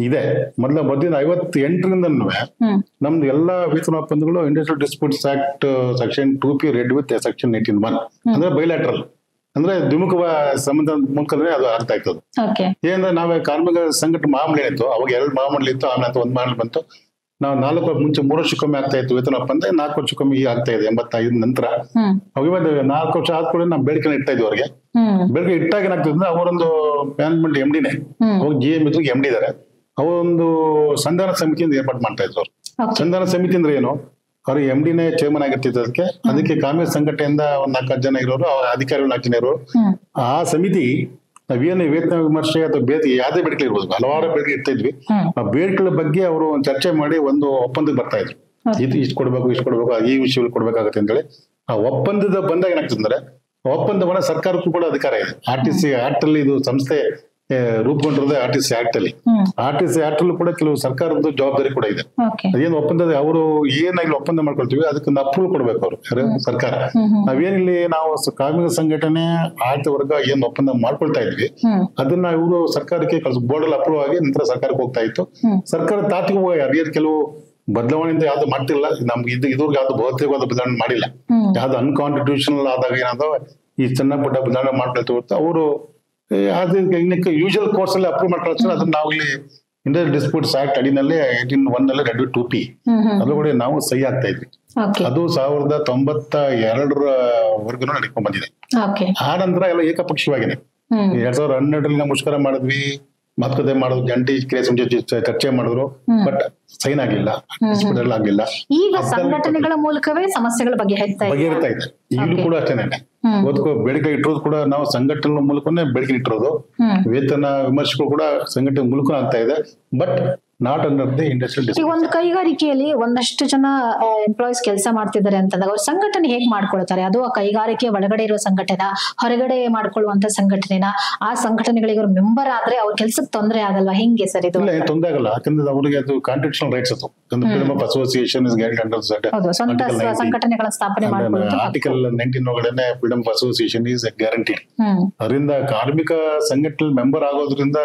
ಇದೆ ಮೊದಲಿನ 58ರಿಂದ ನಮ್ದು ಎಲ್ಲಾ ವೇತನ ಒಪ್ಪಂದಗಳು industrial disputes act section 2P red with section 18(1) ಅಂದ್ರೆ ಬೈಲ್ಯಾಟ್ರಲ್, ಅಂದ್ರೆ ದ್ವಿಮುಖ ಸಂಬಂಧ ಮೂಲಕನೇ ಅದು ಆಗ್ತಾ ಇರ್ತದೆ. ಏನಂದ್ರೆ ನಾವೇ ಕಾರ್ಮಿಕ ಸಂಘಟನೆ ಮಹಾಮಂಡಳಿ ಇತ್ತು, ಅವಾಗ 2 ಮಹಾಮಂಡಳಿ ಇತ್ತು, ಆಮೇಲೆ ಒಂದು ಮಹಾಮಂಡಳಿ ಬಂತು. ನಾವು 4 ಮುಂಚೆ 3 ವರ್ಷಕ್ಕೊಮ್ಮೆ ಆಗ್ತಾ ಇತ್ತು ವೇತನ ಒಪ್ಪಂದ, 4 ವರ್ಷಕ್ಕೊಮ್ಮೆ ಈಗ ಆಗ್ತಾ ಇದೆ 85 ನಂತರ. ಅವಾಗ 4 ವರ್ಷ ಆದ್ಕೊಳ್ಳಿ ನಾವು ಬೇಡಿಕೆ ಇಡ್ತಾ ಇದ್ವಿ ಅವ್ರಿಗೆ. ಬೇಡಿಕೆ ಇಟ್ಟಾಗ ಏನಾಗ್ತದೆ ಅಂದ್ರೆ ಅವರೊಂದು ಮ್ಯಾನೇಜ್ಮೆಂಟ್ MDನೇ, ಅವಾಗ GM ಇದ್ರು MD ಇದಾರೆ, ಅವರೊಂದು ಸಂಧಾನ ಸಮಿತಿಯಿಂದ ಏರ್ಪಾಡು ಮಾಡ್ತಾ ಇದ್ರು ಅವ್ರು. ಸಂಧಾನ ಸಮಿತಿ ಅಂದ್ರೆ ಏನು, ಅವ್ರು MDನೇ ಚೇರ್ಮನ್ ಆಗಿರ್ತಿದ್ದಕ್ಕೆ. ಅದಕ್ಕೆ ಕಾರ್ಮಿಕ ಸಂಘಟನೆಯಿಂದ ಒಂದ್ 4 ಜನ ಇರೋರು, ಅಧಿಕಾರಿಗಳು 4 ಜನ ಇರೋರು. ಆ ಸಮಿತಿ ನಾವೇನು ವೇತನ ವಿಮರ್ಶೆ ಅಥವಾ ಯಾವ್ದೇ ಬೇಡಿಕೆ ಇರ್ಬೋದು, ಹಲವಾರು ಬೇಡಿಕೆ ಇರ್ತಾ ಇದ್ವಿ. ಆ ಬೇಡಿಕೆಗಳ ಬಗ್ಗೆ ಅವರು ಚರ್ಚೆ ಮಾಡಿ ಒಂದು ಒಪ್ಪಂದಕ್ಕೆ ಬರ್ತಾ ಇದ್ರು. ಇಷ್ಟು ಕೊಡ್ಬೇಕು, ಈ ವಿಷಯಗಳು ಕೊಡ್ಬೇಕಾಗತ್ತೆ ಅಂತೇಳಿ. ಆ ಒಪ್ಪಂದದ ಬಂದಾಗ ಏನಾಗ್ತದೆ ಅಂದ್ರೆ, ಒಪ್ಪಂದವನ್ನ ಸರ್ಕಾರಕ್ಕೂ ಕೂಡ ಅಧಿಕಾರ ಇದೆ. RTC ಆಕ್ಟ್ ಅಲ್ಲಿ ಇದು ಸಂಸ್ಥೆ ರೂಪುಗೊಂಡಿರೋದು RTC ಆಕ್ಟ್ ಅಲ್ಲಿ. RTC ಆಕ್ಟ್ ಅಲ್ಲೂ ಕೂಡ ಕೆಲವು ಸರ್ಕಾರದ ಜವಾಬ್ದಾರಿ ಕೂಡ ಇದೆ. ಅದೇನು ಒಪ್ಪಂದ ಅವರು ಏನಾಗ್ಲಿ ಒಪ್ಪಂದ ಮಾಡ್ಕೊಳ್ತೀವಿ ಅದಕ್ಕೊಂದು ಅಪ್ರೂವಲ್ ಕೊಡ್ಬೇಕು ಅವರು ಸರ್ಕಾರ. ನಾವೇನಿಲ್ಲಿ ನಾವು ಕಾರ್ಮಿಕ ಸಂಘಟನೆ ಆಡಳಿತ ವರ್ಗ ಏನ್ ಒಪ್ಪಂದ ಮಾಡ್ಕೊಳ್ತಾ ಇದ್ವಿ ಅದನ್ನ ಇವರು ಸರ್ಕಾರಕ್ಕೆ ಬೋರ್ಡ್ ಅಲ್ಲಿ ಅಪ್ರೂವ್ ಆಗಿ ನಂತರ ಸರ್ಕಾರಕ್ಕೆ ಹೋಗ್ತಾ ಇತ್ತು. ಸರ್ಕಾರ ತಾತ್ವಿಕವಾಗಿ ಅದೇನು ಕೆಲವು ಬದಲಾವಣೆಯಿಂದ ಯಾವ್ದು ಮಾಡ್ತಿಲ್ಲ. ನಮ್ಗೆ ಇದುವರೆಗೆ ಯಾವ್ದು ಭೌತಿಕವಾದ ಬದಲಾವಣೆ ಮಾಡಿಲ್ಲ. ಯಾವ್ದು ಅನ್ಕಾನ್ಸ್ಟಿಟ್ಯೂಷನಲ್ ಆದಾಗ ಏನಾದ್ರು ಈ ಸಣ್ಣ ಪುಟ್ಟ ಬದಲಾವಣೆ ಮಾಡ್ಕೊಳ್ತಾ ಹೊರತು ಅವರು ಯೂಶುವಲ್ ಕೋರ್ಸ್ ಅಲ್ಲಿ ಅಪ್ರೂವ್ ಮಾಡ್ಕೊಳ್ತಾರೆ. ಅದನ್ನ ನಾವು ಇಲ್ಲಿ ಇಂಡಸ್ಟ್ರಿಯಲ್ ಡಿಸ್ಪ್ಯೂಟ್ಸ್ ಆಕ್ಟ್ ಅಡಿನಲ್ಲಿ 18(1) ರೆಡ್ಯೂ 2P ಅದ್ರೊಳಗಡೆ ನಾವು ಸಹಿ ಆಗ್ತಾ ಇದ್ವಿ. ಅದು 1992 ನಡ್ಕೊಂಡ್ ಬಂದಿದೆ. ಆ ನಂತರ ಎಲ್ಲ ಏಕಪಕ್ಷೀಯವಾಗಿದೆ. 2012 ನಾವು ಮುಷ್ಕರ ಮಾಡಿದ್ವಿ, ಮಾತುಕತೆ ಮಾಡೋದು, ಜಂಟಿ ಚರ್ಚೆ ಮಾಡಿದ್ರು, ಬಟ್ ಸೈನ್ ಆಗ್ಲಿಲ್ಲ, ಹಾಸ್ಪಿಟಲ್ ಆಗ್ಲಿಲ್ಲ. ಈಗ ಸಂಘಟನೆಗಳ ಮೂಲಕವೇ ಸಮಸ್ಯೆಗಳ ಬಗೆಹರಿತಾ ಇದೆ. ಈಗಲೂ ಕೂಡ ಅಷ್ಟೇನೆ. ಬೇಡಿಕೆ ಇಟ್ಟಿರೋದು ಕೂಡ ನಾವು ಸಂಘಟನೆ ಮೂಲಕನೇ ಬೇಡಿಕೆ ಇಟ್ಟಿರೋದು. ವೇತನ ವಿಮರ್ಶೆಗಳು ಕೂಡ ಸಂಘಟನೆ ಮೂಲಕ ಆಗ್ತಾ ಇದೆ, but not under the industrial dispute. ಈಗ ಒಂದು ಕೈಗಾರಿಕೆಯಲ್ಲಿ ಒಂದಷ್ಟು ಜನ ಎಂಪ್ಲಾಯೀಸ್ ಕೆಲಸ ಮಾಡ್ತಿದ್ದಾರೆ ಅಂತಂದಾಗ ಅವ್ರ ಸಂಘಟನೆ ಹೇಗ್ ಮಾಡ್ಕೊಳ್ತಾರೆ? ಅದು ಆ ಕೈಗಾರಿಕೆ ಒಳಗಡೆ ಇರೋ ಸಂಘಟನೆ, ಹೊರಗಡೆ ಮಾಡ್ಕೊಳ್ಳುವಂತ ಸಂಘಟನೆನ, ಆ ಸಂಘಟನೆಗಳಿಗೆ ಅವ್ರ ಮೆಂಬರ್ ಆದ್ರೆ ಅವ್ರ ಕೆಲ್ಸಕ್ಕೆ ತೊಂದರೆ ಆಗಲ್ವಾ? ಹೆಂಗೆ ಸರ್ ಇದು? ತೊಂದರೆ ಆಗಲ್ಲ, ಯಾಕಂದ್ರೆ ಅವ್ರಿಗೆ ಅದು ಕಾಂಟ್ರಿಬ್ಯೂಷನ್ ರೈಟ್ಸ್. ಅದು freedom of association is guided under ಸ್ವಂತ ಸಂಘಟನೆಗಳ ಸ್ಥಾಪನೆ ಮಾಡ್ಕೊಳ್ಳೋದು. ಆರ್ಟಿಕಲ್ 19 ಒಳಗಡೆ freedom of association is guaranteed. ಅದರಿಂದ ಕಾರ್ಮಿಕ ಸಂಘಟನೆ ಮೆಂಬರ್ ಆಗೋದ್ರಿಂದ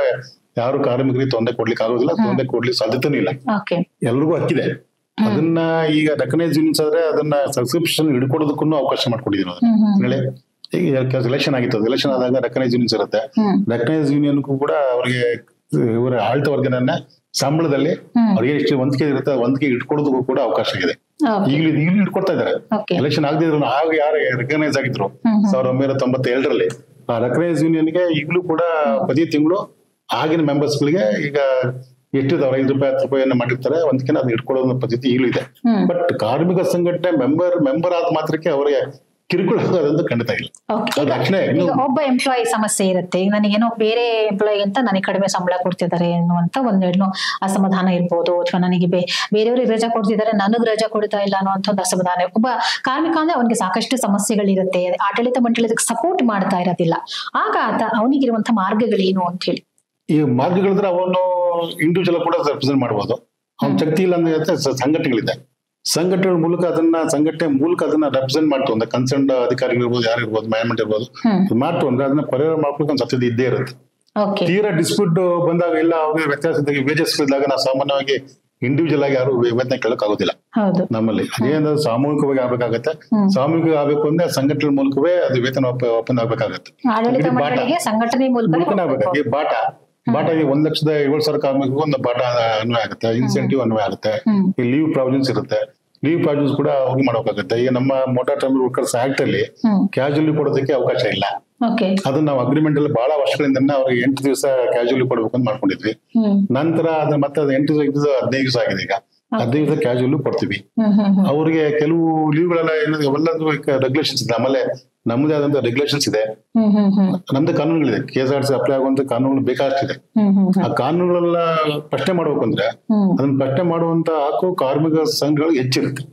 ಯಾರು ಕಾರ್ಮಿಕರಿಗೆ ತೊಂದರೆ ಕೊಡ್ಲಿಕ್ಕೆ ಆಗೋದಿಲ್ಲ, ತೊಂದರೆ ಕೊಡ್ಲಿಕ್ಕೆ ಸಾಧ್ಯತೆನೂ ಇಲ್ಲ, ಎಲ್ರಿಗೂ ಹಕ್ಕಿದೆ. ಅದನ್ನ ಈಗ ರೆಕಗ್ನೈಸ್ ಯೂನಿಯನ್ಸ್ ಆದ್ರೆ ಅದನ್ನ ಸಬ್ಸ್ಕ್ರಿಪ್ಷನ್ ಹಿಡ್ಕೊಡೋದಕ್ಕೂ ಅವಕಾಶ ಮಾಡ್ಕೊಂಡಿದ್ದೀವಿ. ಈಗ ಎಲೆಕ್ಷನ್ ಆಗಿತ್ತು, ಎಲೆಕ್ಷನ್ ಆದಾಗ ರೆಕಗ್ನೈಸ್ ಯೂನಿಯನ್ಸ್ ಇರುತ್ತೆ. ರೆಕಗ್ನೈಸ್ ಯೂನಿಯನ್ಗೂ ಕೂಡ ಅವ್ರಿಗೆ ಇವರ ಆಡಳಿತ ವರ್ಗನ ಸಂಬಳದಲ್ಲಿ ಅವ್ರಿಗೆ ಎಷ್ಟು ವಂತಿಗೆ ಇರುತ್ತೆ ವಂತಿಗೆ ಇಟ್ಕೊಡೋದಕ್ಕೂ ಕೂಡ ಅವಕಾಶ ಇದೆ. ಈಗಲೂ ಇಟ್ಕೊಡ್ತಾ ಇದಾರೆ. ಎಲೆಕ್ಷನ್ ಆಗದಿದ್ರು ಆಗ ಯಾರು ರೆಕಗ್ನೈಸ್ ಆಗಿದ್ರು 1992 ಆ ರೆಕಗ್ನೈಸ್ ಯೂನಿಯನ್ಗೆ ಈಗಲೂ ಕೂಡ ಪ್ರತಿ ತಿಂಗಳು ಆಗಿನ ಮೆಂಬರ್ಸ್ ಗಳಿಗೆ ಈಗ ಎಷ್ಟಿದೆ ಅವ್ರ ₹5 ₹10 ಮಾಡಿರ್ತಾರೆ ಒಂದಕ್ಕೆ ಅದನ್ನ ಇಟ್ಕೊಳ್ಳೋ ಪದ್ಧತಿ ಈಗಲೂ ಇದೆ. ಬಟ್ ಕಾರ್ಮಿಕ ಸಂಘಟನೆ ಮೆಂಬರ್ ಆದ ಮಾತ್ರಕ್ಕೆ ಅವರಿಗೆ ಕಿರುಕುಳ ಆಗೋದಂತ ಖಂಡಿತ ಇಲ್ಲ. ಒಬ್ಬ ಎಂಪ್ಲಾಯಿ ಸಮಸ್ಯೆ ಇರುತ್ತೆ, ನನಗೇನೋ ಬೇರೆ ಎಂಪ್ಲಾಯಿ ಅಂತ ನನಗೆ ಕಡಿಮೆ ಸಂಬಳ ಕೊಡ್ತಿದ್ದಾರೆ ಅನ್ನುವಂತ ಒಂದೆರಡು ಅಸಮಾಧಾನ ಇರ್ಬೋದು, ಅಥವಾ ನನಗೆ ಬೇರೆಯವ್ರಿಗೆ ರಜಾ ಕೊಡ್ತಿದ್ದಾರೆ ನನಗ್ ರಜಾ ಕೊಡ್ತಾ ಇಲ್ಲ ಅನ್ನುವಂತ ಒಂದು ಅಸಮಾಧಾನ. ಒಬ್ಬ ಕಾರ್ಮಿಕ ಅಂದ್ರೆ ಅವನಿಗೆ ಸಾಕಷ್ಟು ಸಮಸ್ಯೆಗಳಿರುತ್ತೆ, ಆಡಳಿತ ಮಂಡಳಿ ಅದಕ್ಕೆ ಸಪೋರ್ಟ್ ಮಾಡ್ತಾ ಇರೋದಿಲ್ಲ. ಆಗ ಅವನಿಗಿರುವಂತ ಮಾರ್ಗಗಳೇನು ಅಂತ ಹೇಳಿ? ಈ ಮಾರ್ಗಗಳಿದ್ರೆ ಅವನು ಇಂಡಿವಿಜುವಲ್ ಕೂಡ ರೆಪ್ರೆಸೆಂಟ್ ಮಾಡಬಹುದು. ಅವ್ನ ಶಕ್ತಿ ಇಲ್ಲ ಅಂದ್ರೆ ಸಂಘಟನೆಗಳಿದೆ, ಸಂಘಟನೆಗಳ ಮೂಲಕ ಸಂಘಟನೆ ಮೂಲಕ ಅದನ್ನ ರೆಪ್ರೆಸೆಂಟ್ ಮಾಡ್ತು ಅಂದ್ರೆ ಕನ್ಸರ್ನ್ ಅಧಿಕಾರಿಗಳಿರ್ಬೋದು, ಯಾರು ಇರ್ಬೋದು, ಮ್ಯಾನೇಜ್ಮೆಂಟ್ ಇರ್ಬೋದು, ಮಾಡ್ತು ಅಂದ್ರೆ ಅದನ್ನ ಪರಿಹಾರ ಮಾಡ್ಲಿಕ್ಕೆ ಒಂದು ಸಾಧ್ಯತೆ ಇದ್ದೇ ಇರುತ್ತೆ. ತೀರಾ ಡಿಸ್ಪ್ಯೂಟ್ ಬಂದಾಗ ಇಲ್ಲ ಅವ್ರಿಗೆ ವ್ಯತ್ಯಾಸ ವೇಜಸ್ ಇದ್ದಾಗ ನಾವು ಸಾಮಾನ್ಯವಾಗಿ ಇಂಡಿವಿಜುವಲ್ ಆಗಿ ಯಾರು ವೇತನ ಕೇಳಕ್ ಆಗೋದಿಲ್ಲ ನಮ್ಮಲ್ಲಿ. ಅದೇನಂದ್ರೆ ಸಾಮೂಹಿಕವಾಗಿ ಆಗ್ಬೇಕಾಗತ್ತೆ. ಸಾಮೂಹಿಕ ಆಗ್ಬೇಕು ಅಂದ್ರೆ ಸಂಘಟನೆ ಮೂಲಕವೇ ಅದು ವೇತನ ಒಪ್ಪಂದ ಆಗ್ಬೇಕಾಗತ್ತೆ. ಈ ಬಾಟಾಗಿ 1,07,000 ಕಾರ್ಮಿಕರಿಗೂ ಒಂದು ಬಾಟ ಅನ್ವಯ ಆಗುತ್ತೆ, ಇನ್ಸೆಂಟಿವ್ ಅನ್ವಯ ಆಗುತ್ತೆ. ಈ ಲೀವ್ ಪ್ರಾವಿಷನ್ಸ್ ಇರುತ್ತೆ, ಲೀವ್ ಪ್ರಾವಿಷನ್ಸ್ ಕೂಡ ಅವ್ರಿಗೆ ಮಾಡೋಕ್ಕಾಗುತ್ತೆ. ಈಗ ನಮ್ಮ ಮೋಟಾರ್ ಟ್ರಾನ್ಸ್ಪೋರ್ಟ್ ವರ್ಕರ್ಸ್ ಆಕ್ಟ್ ಅಲ್ಲಿ ಕ್ಯಾಶುವಲಿ ಕೊಡೋದಕ್ಕೆ ಅವಕಾಶ ಇಲ್ಲ. ಅದನ್ನ ನಾವು ಅಗ್ರಿಮೆಂಟ್ ಅಲ್ಲಿ ಬಹಳ ವರ್ಷಗಳಿಂದ ಅವ್ರಿಗೆ 8 ದಿವಸ ಕ್ಯಾಶುವಲಿ ಕೊಡ್ಬೇಕು ಅಂತ ಮಾಡ್ಕೊಂಡಿದ್ವಿ. ನಂತರ ಅದನ್ನ ಮತ್ತೆ 8 ದಿವಸ 15 ದಿವಸ ಆಗಿದೆ. ಈಗ 15 ದಿವಸ ಕ್ಯಾಶುವಲ್ ಕೊಡ್ತೀವಿ. ಅವ್ರಿಗೆ ಕೆಲವು ಲೀವ್ಗಳೆಲ್ಲ ಎಲ್ಲದೂ ರೆಗ್ಯುಲೇಷನ್ಸ್ ಇದೆ. ಆಮೇಲೆ ನಮ್ಮದೇ ಆದಂತ ರೆಗ್ಯುಲೇಷನ್ಸ್ ಇದೆ, ನಮ್ದು ಕಾನೂನುಗಳಿದೆ. KSRTC ಅಪ್ಲೈ ಆಗುವಂತ ಕಾನೂನುಗಳು ಬೇಕಾಷ್ಟಿದೆ. ಆ ಕಾನೂನುಗಳೆಲ್ಲ ಪ್ರಶ್ನೆ ಮಾಡ್ಬೇಕು ಅಂದ್ರೆ ಅದನ್ನ ಪ್ರಶ್ನೆ ಮಾಡುವಂತ ಹಕ್ಕು ಕಾರ್ಮಿಕ ಸಂಘಗಳು ಹೆಚ್ಚಿರುತ್ತೆ.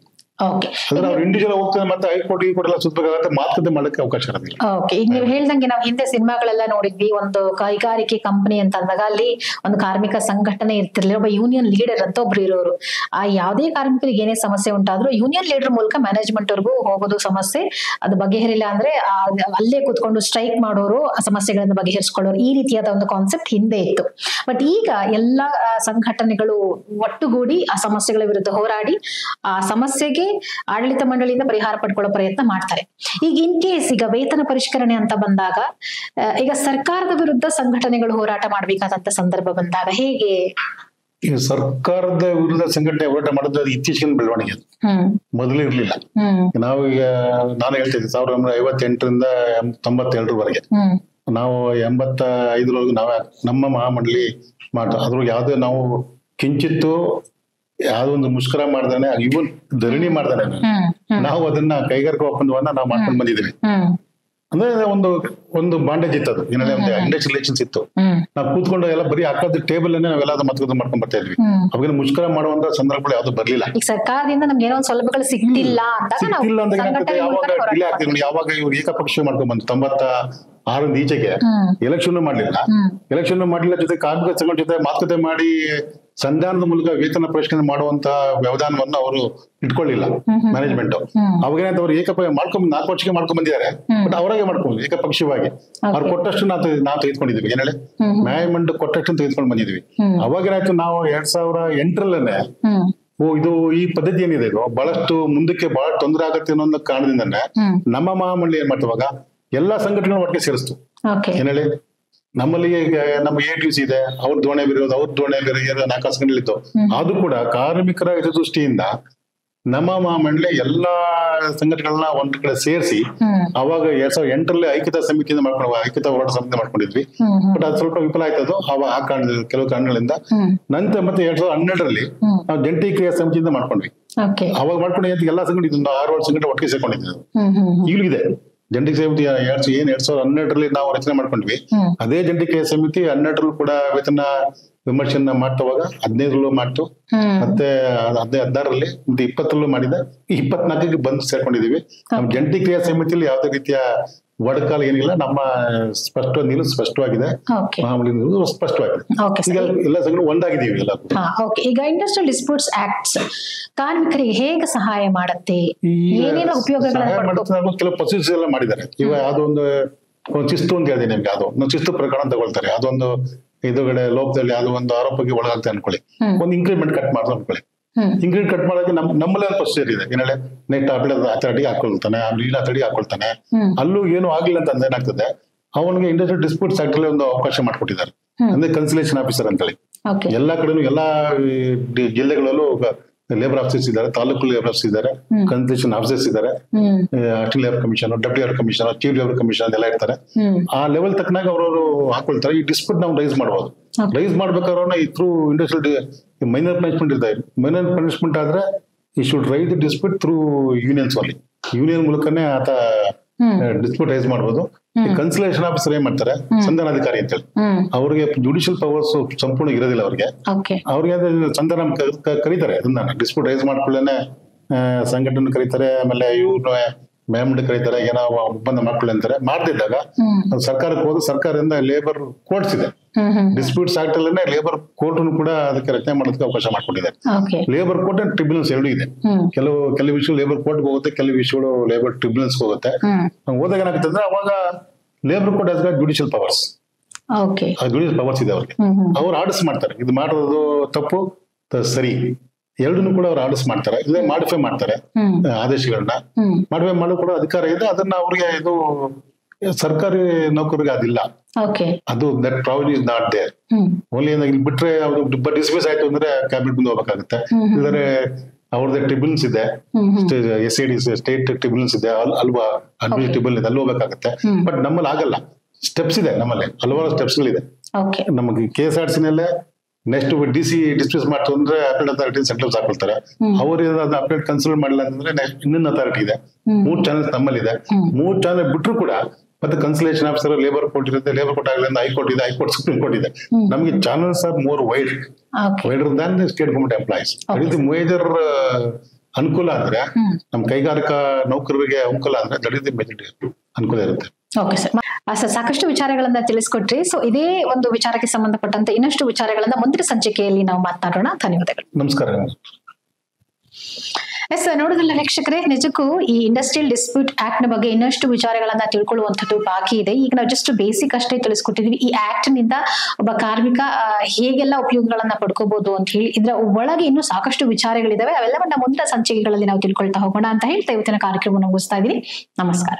ಅಂದ್ರೆ ಅವ್ರು ಇಂಡಿವಿಜುವಲ್ ಹೋಗ್ತಾರೆ, ಮತ್ತೆ ಹೈಕೋರ್ಟ್ ಈ ಕೋರ್ಟ್ ಎಲ್ಲ ಸುತ್ತಬೇಕಾಗತ್ತೆ, ಮಾತುಕತೆ ಮಾಡಕ್ಕೆ ಅವಕಾಶ ಇರೋದಿಲ್ಲ. ಈಗ ನೀವು ಹೇಳ್ದಂಗೆ ನಾವು ಹಿಂದೆ ಸಿನಿಮಾಗಳೆಲ್ಲ ನೋಡಿದ್ವಿ, ಒಂದು ಕೈಗಾರಿಕೆ ಕಂಪನಿ ಅಂತ ಅಂದಾಗ ಅಲ್ಲಿ ಒಂದು ಕಾರ್ಮಿಕ ಸಂಘಟನೆ ಇರ್ತಿರ್ಲಿಲ್ಲ, ಒಬ್ಬ ಯೂನಿಯನ್ ಲೀಡರ್ ಅಂತ ಒಬ್ರು ಇರೋರು. ಆ ಯಾವುದೇ ಕಾರ್ಮಿಕರಿಗೆ ಏನೇ ಸಮಸ್ಯೆ ಉಂಟಾದ್ರೂ ಯೂನಿಯನ್ ಲೀಡರ್ ಮೂಲಕ ಮ್ಯಾನೇಜ್ಮೆಂಟ್ ವರ್ಗೂ ಹೋಗೋದು, ಸಮಸ್ಯೆ ಅದು ಬಗೆಹರಿಲ್ಲ ಅಂದ್ರೆ ಅಲ್ಲೇ ಕೂತ್ಕೊಂಡು ಸ್ಟ್ರೈಕ್ ಮಾಡೋರು, ಆ ಸಮಸ್ಯೆಗಳನ್ನ ಬಗೆಹರಿಸ್ಕೊಳ್ಳೋರು, ಈ ರೀತಿಯಾದ ಒಂದು ಕಾನ್ಸೆಪ್ಟ್ ಹಿಂದೆ ಇತ್ತು. ಬಟ್ ಈಗ ಎಲ್ಲಾ ಸಂಘಟನೆಗಳು ಒಟ್ಟುಗೂಡಿ ಆ ಸಮಸ್ಯೆಗಳ ವಿರುದ್ಧ ಹೋರಾಡಿ ಆ ಸಮಸ್ಯೆಗೆ ಆಡಳಿತ ಮಂಡಳಿಯಿಂದ ಪರಿಹಾರ ಪಡ್ಕೊಳ್ಳೋ ಪ್ರಯತ್ನ ಮಾಡ್ತಾರೆ. ಈಗ ಇನ್ ಕೇಸ್ ಈಗ ವೇತನ ಪರಿಷ್ಕರಣೆ ಅಂತ ಬಂದಾಗ, ಈಗ ಸರ್ಕಾರದ ವಿರುದ್ಧ ಸಂಘಟನೆಗಳು ಹೋರಾಟ ಮಾಡ್ಬೇಕಾದಂತ ಸಂದರ್ಭ ಬಂದಾಗ ಹೇಗೆ? ಈ ಸರ್ಕಾರದ ವಿರುದ್ಧ ಸಂಘಟನೆ ಹೋರಾಟ ಮಾಡೋದು ಇತ್ತೀಚಿನ ಬೆಳವಣಿಗೆ, ಮೊದಲು ಇರ್ಲಿಲ್ಲ. ನಾವು ಈಗ ನಾನು ಹೇಳ್ತಿದ್ದೆ 1958ರಿಂದ 97ರವರೆಗೆ ನಾವು 85ರವರೆಗೂ ನಾವೇ ನಮ್ಮ ಮಹಾಮಂಡಳಿ ಅದ್ರೊಳಗೆ ಯಾವ್ದೇ ನಾವು ಕಿಂಚಿತ್ತು ಯಾವ್ದೋ ಒಂದು ಮುಷ್ಕರ ಮಾಡ್ದಾನೆ, ಇವನ್ ಧರಣಿ ಮಾಡ್ದಾನೆ, ನಾವು ಅದನ್ನ ಕೈಗಾರಿಕಾ ಒಪ್ಪಂದವನ್ನ ನಾವು ಮಾಡ್ಕೊಂಡು ಬಂದಿದ್ದೀವಿ. ಅಂದ್ರೆ ಒಂದು ಬಾಂಡೇಜ್ ಇತ್ತು, ಅದು ಏನಾದ್ರೆ ಒಂದು ಇಂಡಸ್ಟ್ರಿಯಲ್ ರಿಲೇಷನ್ಸ್ ಇತ್ತು. ನಾವು ಕೂತ್ಕೊಂಡು ಎಲ್ಲ ಬರೀ ಹಾಕೋದ್ ಟೇಬಲ್ ಅನ್ನೇ ನಾವೆಲ್ಲ ಮಾತುಕತೆ ಮಾಡ್ಕೊಂಡ್ ಬರ್ತಾ ಇದ್ವಿ. ಅವಾಗ ಮುಷ್ಕರ ಮಾಡುವಂತ ಸಂದರ್ಭಗಳು ಯಾವ್ದು ಬರ್ಲಿಲ್ಲ. ಸರ್ಕಾರದಿಂದ ನಮ್ಗೆ ಏನೋ ಸೌಲಭ್ಯಗಳು ಸಿಗ್ತಿಲ್ಲ ಅಂತ ಯಾವಾಗ ಡಿಲೇ ಆಗ್ತಿದ್ರು, ಯಾವಾಗ ಇವ್ರು ಏಕಪಕ್ಷೀಯ ಮಾಡ್ಕೊಂಡ್ ಬಂದು 6ರಿಂದ ಈಚೆಗೆ ಎಲೆಕ್ಷನ್ ಮಾಡ್ಲಿಲ್ಲ ಜೊತೆ ಕಾರ್ಮಿಕ ಸಂಘ ಜೊತೆ ಮಾತುಕತೆ ಮಾಡಿ ಸಂಧಾನದ ಮೂಲಕ ವೇತನ ಪರಿಷ್ಕರಣೆ ಮಾಡುವಂತ ವ್ಯವಧಾನವನ್ನು ಅವರು ಇಟ್ಕೊಳ್ಳಿಲ್ಲ ಮ್ಯಾನೇಜ್ಮೆಂಟ್. ಅವಾಗೇನಂತ ಅವ್ರು ಮಾಡ್ಕೊಂಡ್ 4 ವರ್ಷಕ್ಕೆ ಮಾಡ್ಕೊಂಡ್ ಬಂದಿದ್ದಾರೆ. ಬಟ್ ಅವರಾಗೆ ಮಾಡ್ಕೊಂಡು ಏಕಪಕ್ಷೀಯವಾಗಿ ಅವ್ರು ಕೊಟ್ಟಷ್ಟು ನಾವು ತೆಗೆದುಕೊಂಡಿದ್ವಿ. ಏನ್ ಹೇಳಿ, ಮ್ಯಾನೇಜ್ಮೆಂಟ್ ಕೊಟ್ಟಷ್ಟು ತೆಗೆದುಕೊಂಡು ಬಂದಿದ್ವಿ. ಅವಾಗೇನಾಯ್ತು, ನಾವು 2008ರಲ್ಲೇ ಇದು ಈ ಪದ್ಧತಿ ಏನಿದೆ ಇದು ಬಹಳಷ್ಟು ಮುಂದಕ್ಕೆ ಬಹಳ ತೊಂದರೆ ಆಗುತ್ತೆ ಅನ್ನೋ ಒಂದು ಕಾರಣದಿಂದನೇ ನಮ್ಮ ಮಹಾಮಂಡಳಿ ಏನ್ ಮಾಡ್ತವಾಗ ಎಲ್ಲಾ ಸಂಘಟನೆಗಳು ಒಟ್ಟಿಗೆ ಸೇರಿಸ್ತು. ಏನ್ ಹೇಳಿ, ನಮ್ಮಲ್ಲಿ ನಮ್ಮ ATC ಇದೆ, ಅವ್ರ ಧೋರಣೆ ಬೇರೆ, ಅವ್ರ ಧೋರಣೆ ಬೇರೆ, 4 ಸಂಘಟನೆಗಳಿತ್ತು. ಅದು ಕೂಡ ಕಾರ್ಮಿಕರ ಹಿತದೃಷ್ಟಿಯಿಂದ ನಮ್ಮ ಮಹಾಮಂಡಳಿ ಎಲ್ಲಾ ಸಂಘಟನೆಗಳನ್ನ ಒಂದ್ ಕಡೆ ಸೇರಿಸಿ ಅವಾಗ 2008ರಲ್ಲಿ ಐಕ್ಯತಾ ಹೋರಾಟ ಸಮಿತಿ ಮಾಡ್ಕೊಂಡಿದ್ವಿ. ಬಟ್ ಅದು ಸ್ವಲ್ಪ ವಿಫಲ ಆಯ್ತದು ಆ ಕಾರಣದಿಂದ, ಕೆಲವು ಕಾರಣಗಳಿಂದ. ನಂತರ ಮತ್ತೆ 2012ರಲ್ಲಿ ನಾವು ಜಂಟಿ ಕ್ರಿಯಾ ಸಮಿತಿಯಿಂದ ಮಾಡ್ಕೊಂಡ್ವಿ. ಅವಾಗ ಮಾಡ್ಕೊಂಡು ಎಲ್ಲಾ ಸಂಘಟನೆ 6 ಸಂಘಟನೆ ಒಟ್ಟಿಗೆ ಸೇರ್ಕೊಂಡಿದ್ವಿ. ಈಗಲೂ ಇದೆ ಜಂಟಿ ಸಮಿತಿ. 2012ರಲ್ಲಿ ನಾವು ರಚನೆ ಮಾಡ್ಕೊಂಡ್ವಿ. ಅದೇ ಜಂಟಿ ಕ್ರಿಯಾ ಸಮಿತಿ 12ರಲ್ಲೂ ಕೂಡ ವೇತನ ವಿಮರ್ಶೆಯನ್ನ ಮಾಡ್ತವಾಗ 15ರಲ್ಲೂ ಮಾಡ್ತು, ಮತ್ತೆ 16ರಲ್ಲಿ ಮತ್ತೆ 20ರಲ್ಲೂ ಮಾಡಿದ, 24ಕ್ಕೆ ಬಂದು ಸೇರ್ಕೊಂಡಿದೀವಿ. ನಮ್ಮ ಜಂಟಿ ಕ್ರಿಯಾ ಸಮಿತಿಯಲ್ಲಿ ಯಾವುದೇ ರೀತಿಯ ಒಡಕಾಲ ಏನಿಲ್ಲ. ನಮ್ಮ ನಿಲುವು ಸ್ಪಷ್ಟವಾಗಿದೆ, ಮಾಮೂಲಿ ನಿಲುವು ಸ್ಪಷ್ಟವಾಗಿದೆ. ಈಗ ಎಲ್ಲ ಸಂಘಟನೆ ಒಂದಾಗಿದ್ದೀವಿ ಎಲ್ಲ. ಈಗ ಇಂಡಸ್ಟ್ರಿಯಲ್ ಡಿಸ್ಪ್ಯೂಟ್ಸ್ ಆಕ್ಟ್ಸ್ ಕಾರ್ಮಿಕರಿಗೆ ಹೇಗೆ ಸಹಾಯ ಮಾಡುತ್ತೆ, ಏನೇನು ಉಪಯೋಗಗಳನ್ನು ಕೆಲವು ಪ್ರೊಸೀಜರ್ಸ್ ಎಲ್ಲ ಮಾಡಿದ್ದಾರೆ. ಈಗ ಅದೊಂದು ಶಿಸ್ತು ಅಂತ ಹೇಳಿದೆ ನಿಮ್ಗೆ, ಅದು ಶಿಸ್ತು ಪ್ರಕರಣ ತಗೊಳ್ತಾರೆ. ಅದೊಂದು ಎದುರುಗಡೆ ಲೋಕದಲ್ಲಿ ಅದು ಒಂದು ಆರೋಪಕ್ಕೆ ಒಳಗಾಗ್ತದೆ ಅನ್ಕೊಳ್ಳಿ, ಒಂದು ಇಂಕ್ರಿಮೆಂಟ್ ಕಟ್ ಮಾಡ್ದು ಅನ್ಕೊಳ್ಳಿ. ಇಂಕ್ರಿಮೆಂಟ್ ಕಟ್ ಮಾಡೋಕೆ ನಮ್ಮಲ್ಲೇ ಒಂದು ಪ್ರೊಸೀಜರ್ ಇದೆ. ಏನ್ ಹೇಳಿ, ನೆಕ್ಸ್ಟ್ ಅಥಾರಿಟಿ ಹಾಕೊಳ್ತಾನೆ, ಅಥಾರಿಟಿ ಹಾಕೊಳ್ತಾನೆ. ಅಲ್ಲೂ ಏನು ಆಗಿಲ್ಲ ಅಂತ ಏನಾಗ್ತದೆ, ಅವನಿಗೆ ಇಂಡಸ್ಟ್ರಿಯಲ್ ಡಿಸ್ಪ್ಯೂಟ್ಸ್ ಆಕ್ಟ್ ಅಲ್ಲಿ ಒಂದು ಅವಕಾಶ ಮಾಡ್ಕೊಟ್ಟಿದ್ದಾರೆ. ಅಂದ್ರೆ ಕನ್ಸಲೇಷನ್ ಆಫೀಸರ್ ಅಂತೇಳಿ ಎಲ್ಲಾ ಕಡೆನೂ ಎಲ್ಲಾ ಜಿಲ್ಲೆಗಳಲ್ಲೂ ಲೇಬರ್ ಆಫೀಸರ್ಸ್ ಇದ್ದಾರೆ, ತಾಲೂಕು ಲೇಬರ್ ಆಫೀಸರ್ಸ್ ಇದ್ದಾರೆ, ಕನ್ಸಲೇಷನ್ ಆಫೀಸರ್ಸ್ ಇದ್ದಾರೆ, assistant labour commissioner, deputy labour commissioner, chief labour commissioner ಎಲ್ಲ ಇರ್ತಾರೆ. ಆ ಲೆವೆಲ್ ತಕ್ಕನಾಗ ಅವರು ಹಾಕೊಳ್ತಾರೆ. ಈ ಡಿಸ್ಪ್ಯೂಟ್ ನಾವು ರೈಸ್ ಮಾಡಬಹುದು. ರೈಸ್ ಮಾಡ್ಬೇಕಾದ್ರೆ ಥ್ರೂ ಇಂಡಸ್ಟ್ರಿಯಲ್ ಮೈನರ್ ಪನಿಷ್ಮೆಂಟ್ ಇರ್ತಾರೆ. ಮೈನರ್ ಪನಿಷ್ಮೆಂಟ್ ಆದ್ರೆ ಈ should raise the dispute through unions ಅಲ್ಲಿ. ಯೂನಿಯನ್ ಮೂಲಕನೇ ಆತ ಡಿಸ್ಪ್ಯೂಟ್ ರೈಸ್ ಮಾಡಬಹುದು. ಕನ್ಸಲೇಷನ್ ಆಫೀಸರ್ ಏನ್ ಮಾಡ್ತಾರೆ, ಸಂಧಾನಾಧಿಕಾರಿ ಅಂತೇಳಿ, ಅವ್ರಿಗೆ ಜುಡಿಷಿಯಲ್ ಪವರ್ಸ್ ಸಂಪೂರ್ಣ ಇರೋದಿಲ್ಲ. ಅವ್ರಿಗೆ ಸಂಧಾನ ಕರೀತಾರೆ. ಅದನ್ನ ಡಿಸ್ಪ್ಯೂಟ್ ರೈಸ್ ಮಾಡ್ಕೊಳ್ಳೇನೆ ಸಂಘಟನೆ ಕರೀತಾರೆ. ಆಮೇಲೆ ಇವ್ರು ಮ್ಯಾಮ್ಡ್ ಕರೀತಾರೆ, ಏನೋ ಒಪ್ಪಂದ ಮಾಡ್ಕೊಳ್ಳಿ ಅಂತಾರೆ. ಮಾಡ್ತಿದ್ದಾಗ ಅದು ಸರ್ಕಾರಕ್ಕೆ ಹೋದ, ಸರ್ಕಾರದಿಂದ ಲೇಬರ್ ಕೋರ್ಟ್ಸ್ ಇದೆ. ಡಿಸ್ಪ್ಯೂಟ್ಸ್ ಆಕ್ಟ್ ಅಲ್ಲೇ ಲೇಬರ್ ಕೋರ್ಟ್ ಕೂಡ ಅದಕ್ಕೆ ರಚನೆ ಮಾಡೋದಕ್ಕೆ ಅವಕಾಶ ಮಾಡ್ಕೊಂಡಿದ್ದಾರೆ. ಲೇಬರ್ ಕೋರ್ಟ್ ಅಂಡ್ ಟ್ರಿಬ್ಯುನಲ್ಸ್ ಎರಡೂ ಇದೆ. ಕೆಲವು ವಿಷಯಗಳು ಲೇಬರ್ ಕೋರ್ಟ್ ಹೋಗುತ್ತೆ, ಕೆಲವು ವಿಷಯಗಳು ಲೇಬರ್ ಟ್ರಿಬ್ಯುನಲ್ಸ್ ಹೋಗುತ್ತೆ. ಹೋದಾಗ ಏನಾಗುತ್ತೆ ಅಂದ್ರೆ ಅವಾಗ labour court as judicial powers, judicial powers ಇದೆ ಅವ್ರಿಗೆ. ಅವ್ರು ಆರ್ಡರ್ಸ್ ಮಾಡ್ತಾರೆ, ಇದು ಮಾಡೋದು ತಪ್ಪು ಸರಿ ಎರಡನ್ನೂ ಕೂಡ ಅವ್ರು ಆರ್ಡರ್ಸ್ ಮಾಡ್ತಾರೆ, ಇಲ್ಲ ಮಾಡಿಫೈ ಮಾಡ್ತಾರೆ. ಆದೇಶಗಳನ್ನ ಮಾಡಿಫೈ ಮಾಡೋ ಕೂಡ ಅಧಿಕಾರ ಇದೆ. ಅದನ್ನ ಅವ್ರಿಗೆ ಇದು ಸರ್ಕಾರಿ ನೌಕರಿಗೆ ಅದಿಲ್ಲ. ಅದು that provision is not there. Only ಇಲ್ಲಿ ಬಿಟ್ರೆ ಅವ್ರು ಡಿಸ್ಮಿಸ್ ಆಯ್ತು ಅಂದ್ರೆ ಕ್ಯಾಬಿನೆಟ್ ಮುಂದೆ ಹೋಗ್ಬೇಕಾಗುತ್ತೆ. ಇಲ್ಲದ್ರೆ ಅವ್ರದ್ದು ಟ್ರಿಬ್ಯುನಲ್ಸ್ ಇದೆ, SID ಸ್ಟೇಟ್ ಟ್ರಿಬ್ಯುನಲ್ಸ್ ಇದೆ ಅಲ್ವಾ, ಅಡ್ಮಿನಿಸ್ಟ್ರೇಟಿವ್ ಟ್ರಿಬ್ಯುನಲ್ ಇದೆ, ಅಲ್ಲಿ ಹೋಗ್ಬೇಕಾಗುತ್ತೆ. ಬಟ್ ನಮ್ಮಲ್ಲಿ ಆಗಲ್ಲ. ಸ್ಟೆಪ್ಸ್ ಇದೆ, ನಮ್ಮಲ್ಲಿ ಹಲವಾರು ಸ್ಟೆಪ್ಸ್ ಗಳಿದೆ. ನಮಗೆ KSRTC ನಲ್ಲೇ ನೆಕ್ಸ್ಟ್ DC ಡಿಸ್ಮಿಸ್ ಮಾಡ್ತು ಅಂದ್ರೆ ಅಪೀಲ್ ಅಥಾರಿಟಿ ಸೆಂಟ್ರಲ್ಸ್ ಹಾಕೊಳ್ತಾರೆ. ಅವ್ರು ಅಪೀಲ್ ಕನ್ಸಿಡರ್ ಮಾಡಿಲ್ಲ ಅಂತಂದ್ರೆ ನೆಕ್ಸ್ಟ್ ಇನ್ನೊಂದು ಅಥಾರಿಟಿ ಇದೆ. 3 ಚಾನೆಲ್ಸ್ ನಮ್ಮಲ್ಲಿದೆ. 3 ಚಾನೆಲ್ ಬಿಟ್ಟರು ಕೂಡ ಮತ್ತೆ ಕನ್ಸಲೇಷನ್ ಆಫೀಸರ್, ಲೇಬರ್ ಕೋರ್ಟ್ ಇರುತ್ತೆ, ಲೇಬರ್ ಕೋರ್ಟ್ ಆಗಲಿಂದ ಹೈಕೋರ್ಟ್ ಇದೆ, ಹೈಕೋರ್ಟ್ ಸುಪ್ರೀಂ ಕೋರ್ಟ್ ಇದೆ. ನಮಗೆ channels are more wider than state government employees. ಇದು ಮೇಜರ್ ಅನುಕೂಲ ಅಂದ್ರೆ ನಮ್ ಕೈಗಾರಿಕಾ ನೌಕರರಿಗೆ ಅನುಕೂಲ ಅಂದ್ರೆ ದಟ್ ಇಸ್ ದಿ ಮೇಜರ್ ಅನುಕೂಲ ಇರುತ್ತೆ. ಓಕೆ ಸರ್, ಸಾಕಷ್ಟು ವಿಚಾರಗಳನ್ನ ತಿಳಿಸ್ಕೊಟ್ರಿ. ಸೊ ಇದೇ ಒಂದು ವಿಚಾರಕ್ಕೆ ಸಂಬಂಧಪಟ್ಟಂತೆ ಇನ್ನಷ್ಟು ವಿಚಾರಗಳನ್ನ ಮುಂದಿನ ಸಂಚಿಕೆಯಲ್ಲಿ ನಾವು ಮಾತನಾಡೋಣ. ಧನ್ಯವಾದಗಳು. ನಮಸ್ಕಾರ. ಎಸ್ ನೋಡಿದ್ರಲ್ಲ ವೀಕ್ಷಕರೇ, ನಿಜಕ್ಕೂ ಈ ಇಂಡಸ್ಟ್ರಿಯಲ್ ಡಿಸ್ಪ್ಯೂಟ್ ಆಕ್ಟ್ ನ ಬಗ್ಗೆ ಇನ್ನಷ್ಟು ವಿಚಾರಗಳನ್ನ ತಿಳ್ಕೊಳ್ಳುವಂಥದ್ದು ಬಾಕಿ ಇದೆ. ಈಗ ನಾವು ಜಸ್ಟ್ ಬೇಸಿಕ್ ಅಷ್ಟೇ ತಿಳಿಸ್ಕೊಟ್ಟಿದ್ವಿ. ಈ ಆಕ್ಟ್ ನಿಂದ ಒಬ್ಬ ಕಾರ್ಮಿಕ ಹೇಗೆಲ್ಲ ಉಪಯೋಗಗಳನ್ನ ಪಡ್ಕೋಬಹುದು ಅಂತ ಹೇಳಿ. ಇದರ ಒಳಗೆ ಇನ್ನೂ ಸಾಕಷ್ಟು ವಿಚಾರಗಳಿದಾವೆ. ಅವೆಲ್ಲವನ್ನ ಮುಂದಿನ ಸಂಚಿಕೆಗಳಲ್ಲಿ ನಾವು ತಿಳ್ಕೊಳ್ತಾ ಹೋಗೋಣ ಅಂತ ಹೇಳ್ತಾ ಇವತ್ತಿನ ಕಾರ್ಯಕ್ರಮವನ್ನು ಮುಗಿಸ್ತಾ ಇದೀನಿ. ನಮಸ್ಕಾರ.